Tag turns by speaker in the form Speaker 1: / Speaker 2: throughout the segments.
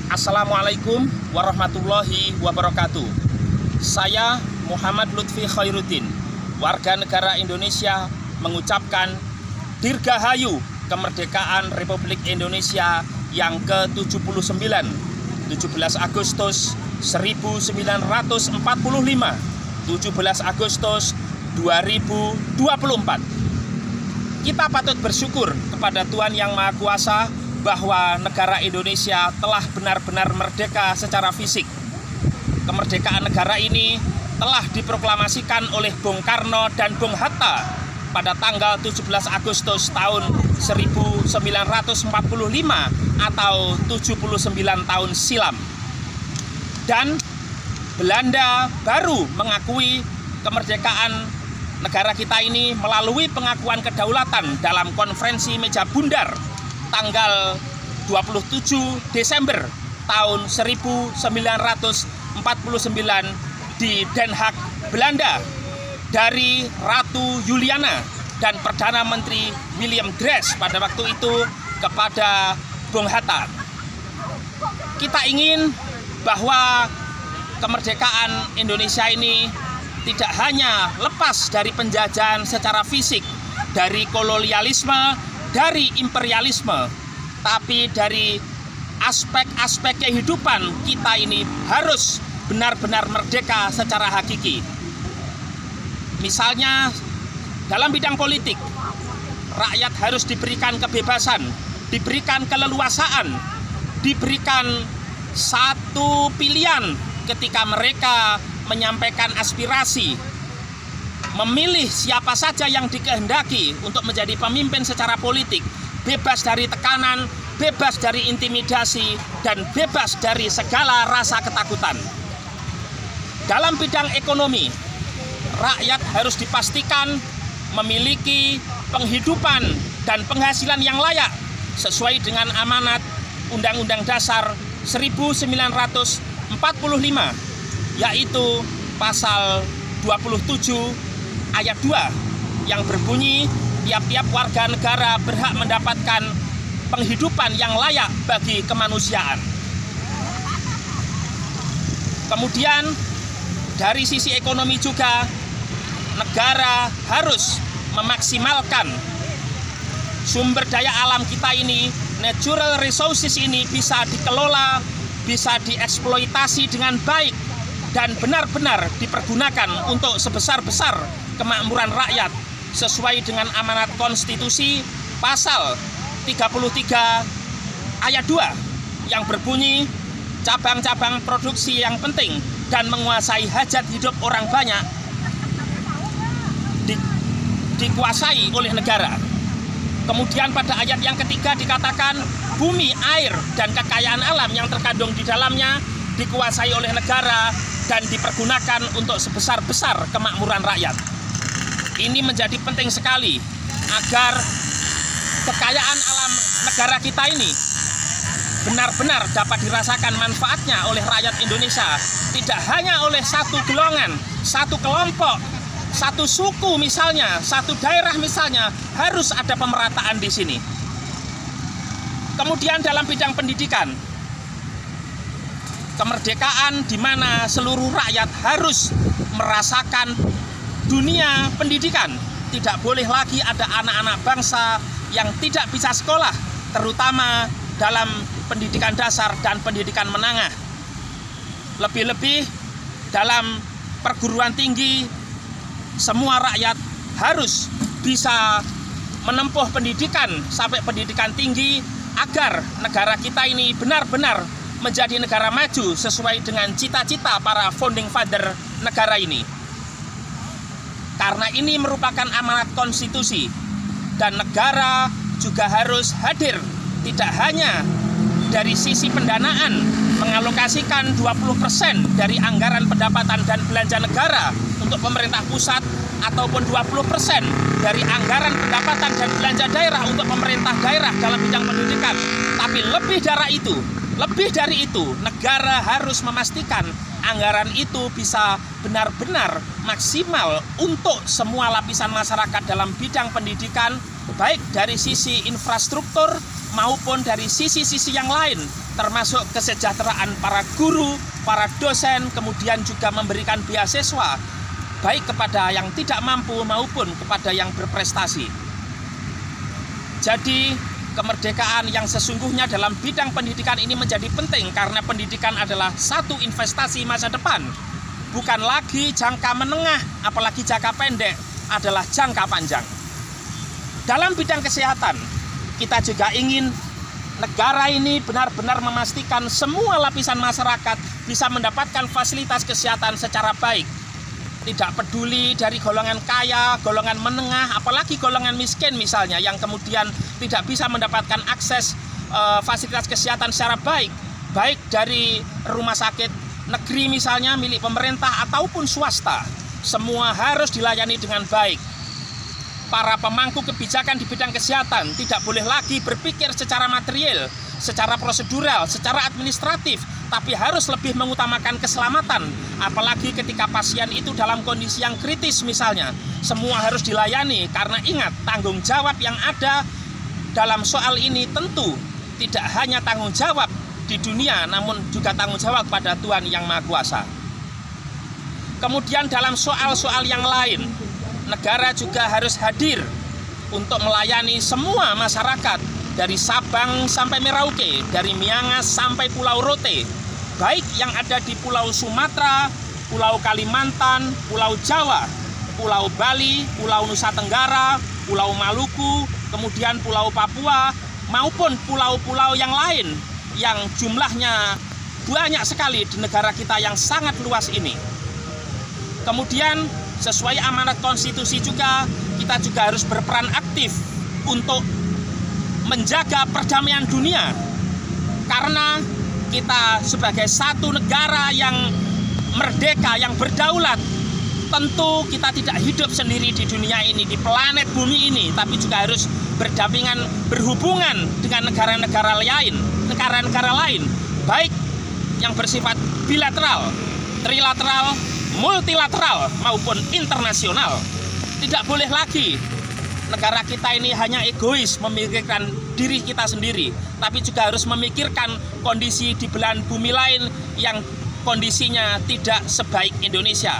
Speaker 1: Assalamualaikum warahmatullahi wabarakatuh. Saya Muhammad Lutfi Khairuddin, warga negara Indonesia, mengucapkan Dirgahayu kemerdekaan Republik Indonesia yang ke-79, 17 Agustus 1945, 17 Agustus 2024. Kita patut bersyukur kepada Tuhan Yang Maha Kuasa bahwa negara Indonesia telah benar-benar merdeka secara fisik. Kemerdekaan negara ini telah diproklamasikan oleh Bung Karno dan Bung Hatta pada tanggal 17 Agustus tahun 1945 atau 79 tahun silam. Dan Belanda baru mengakui kemerdekaan negara kita ini melalui pengakuan kedaulatan dalam konferensi meja bundar tanggal 27 Desember tahun 1949 di Den Haag, Belanda, dari Ratu Juliana dan Perdana Menteri William Drees pada waktu itu kepada Bung Hatta. Kita ingin bahwa kemerdekaan Indonesia ini tidak hanya lepas dari penjajahan secara fisik, dari kolonialisme, dari imperialisme, tapi dari aspek-aspek kehidupan kita ini harus benar-benar merdeka secara hakiki. Misalnya dalam bidang politik, rakyat harus diberikan kebebasan, diberikan keleluasaan, diberikan satu pilihan ketika mereka menyampaikan aspirasi, memilih siapa saja yang dikehendaki untuk menjadi pemimpin secara politik, bebas dari tekanan, bebas dari intimidasi, dan bebas dari segala rasa ketakutan. Dalam bidang ekonomi, rakyat harus dipastikan memiliki penghidupan dan penghasilan yang layak sesuai dengan amanat Undang-Undang Dasar 1945, yaitu pasal 27 ayat 2 yang berbunyi tiap-tiap warga negara berhak mendapatkan penghidupan yang layak bagi kemanusiaan. Kemudian dari sisi ekonomi juga, negara harus memaksimalkan sumber daya alam kita ini, natural resources ini bisa dikelola, bisa dieksploitasi dengan baik, dan benar-benar dipergunakan untuk sebesar-besar kemakmuran rakyat sesuai dengan amanat konstitusi pasal 33 ayat 2 yang berbunyi cabang-cabang produksi yang penting dan menguasai hajat hidup orang banyak dikuasai oleh negara. Kemudian pada ayat yang ketiga dikatakan bumi, air, dan kekayaan alam yang terkandung di dalamnya dikuasai oleh negara dan dipergunakan untuk sebesar-besar kemakmuran rakyat. Ini menjadi penting sekali agar kekayaan alam negara kita ini benar-benar dapat dirasakan manfaatnya oleh rakyat Indonesia, tidak hanya oleh satu golongan, satu kelompok, satu suku misalnya, satu daerah misalnya, harus ada pemerataan di sini. Kemudian dalam bidang pendidikan, kemerdekaan di mana seluruh rakyat harus merasakan dunia pendidikan. Tidak boleh lagi ada anak-anak bangsa yang tidak bisa sekolah, terutama dalam pendidikan dasar dan pendidikan menengah. Lebih-lebih dalam perguruan tinggi, semua rakyat harus bisa menempuh pendidikan sampai pendidikan tinggi agar negara kita ini benar-benar menjadi negara maju sesuai dengan cita-cita para founding father negara ini. Karena ini merupakan amanat konstitusi dan negara juga harus hadir, tidak hanya dari sisi pendanaan mengalokasikan 20% dari anggaran pendapatan dan belanja negara untuk pemerintah pusat ataupun 20% dari anggaran pendapatan dan belanja daerah untuk pemerintah daerah dalam bidang pendidikan. Tapi lebih dari itu, negara harus memastikan anggaran itu bisa benar-benar maksimal untuk semua lapisan masyarakat dalam bidang pendidikan, baik dari sisi infrastruktur, maupun dari sisi-sisi yang lain, termasuk kesejahteraan para guru, para dosen, kemudian juga memberikan beasiswa baik kepada yang tidak mampu maupun kepada yang berprestasi. Jadi kemerdekaan yang sesungguhnya dalam bidang pendidikan ini menjadi penting karena pendidikan adalah satu investasi masa depan, bukan lagi jangka menengah, apalagi jangka pendek, adalah jangka panjang. Dalam bidang kesehatan, kita juga ingin negara ini benar-benar memastikan semua lapisan masyarakat bisa mendapatkan fasilitas kesehatan secara baik. Tidak peduli dari golongan kaya, golongan menengah, apalagi golongan miskin misalnya, yang kemudian tidak bisa mendapatkan akses fasilitas kesehatan secara baik, baik dari rumah sakit negeri misalnya, milik pemerintah ataupun swasta. Semua harus dilayani dengan baik. Para pemangku kebijakan di bidang kesehatan tidak boleh lagi berpikir secara material, secara prosedural, secara administratif, tapi harus lebih mengutamakan keselamatan. Apalagi ketika pasien itu dalam kondisi yang kritis misalnya, semua harus dilayani. Karena ingat, tanggung jawab yang ada dalam soal ini tentu tidak hanya tanggung jawab di dunia, namun juga tanggung jawab pada Tuhan Yang Maha Kuasa. Kemudian dalam soal-soal yang lain, negara juga harus hadir untuk melayani semua masyarakat dari Sabang sampai Merauke, dari Miangas sampai Pulau Rote, baik yang ada di Pulau Sumatera, Pulau Kalimantan, Pulau Jawa, Pulau Bali, Pulau Nusa Tenggara, Pulau Maluku, kemudian Pulau Papua, maupun pulau-pulau yang lain yang jumlahnya banyak sekali di negara kita yang sangat luas ini. Kemudian sesuai amanat konstitusi juga, kita juga harus berperan aktif untuk menjaga perdamaian dunia. Karena kita sebagai satu negara yang merdeka, yang berdaulat, tentu kita tidak hidup sendiri di dunia ini, di planet bumi ini, tapi juga harus berdampingan, berhubungan dengan negara-negara lain, baik yang bersifat bilateral, trilateral, multilateral maupun internasional. Tidak boleh lagi negara kita ini hanya egois memikirkan diri kita sendiri, tapi juga harus memikirkan kondisi di belahan bumi lain yang kondisinya tidak sebaik Indonesia.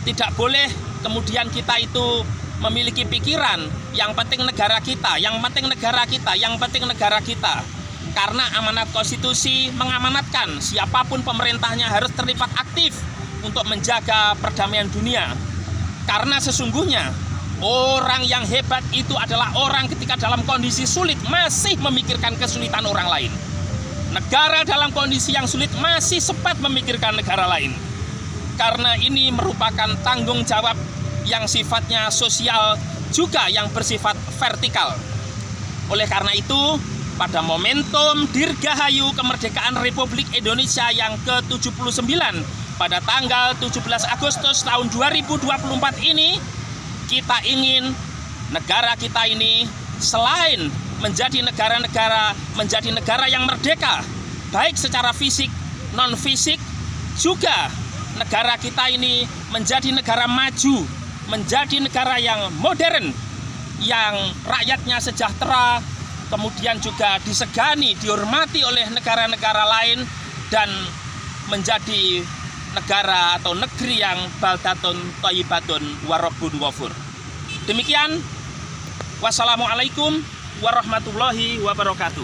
Speaker 1: Tidak boleh kemudian kita itu memiliki pikiran yang penting negara kita, yang penting negara kita, yang penting negara kita. Karena amanat konstitusi mengamanatkan siapapun pemerintahnya harus terlibat aktif untuk menjaga perdamaian dunia. Karena sesungguhnya orang yang hebat itu adalah orang ketika dalam kondisi sulit masih memikirkan kesulitan orang lain. Negara dalam kondisi yang sulit masih sempat memikirkan negara lain. Karena ini merupakan tanggung jawab yang sifatnya sosial juga yang bersifat vertikal. Oleh karena itu, pada momentum Dirgahayu Kemerdekaan Republik Indonesia yang ke-79 pada tanggal 17 Agustus tahun 2024 ini, kita ingin negara kita ini selain menjadi negara yang merdeka, baik secara fisik, non-fisik, juga negara kita ini menjadi negara maju, menjadi negara yang modern, yang rakyatnya sejahtera, kemudian juga disegani, dihormati oleh negara-negara lain, dan menjadi negara atau negeri yang baldatun thayyibatun warabbun ghafur. Demikian, wassalamualaikum warahmatullahi wabarakatuh.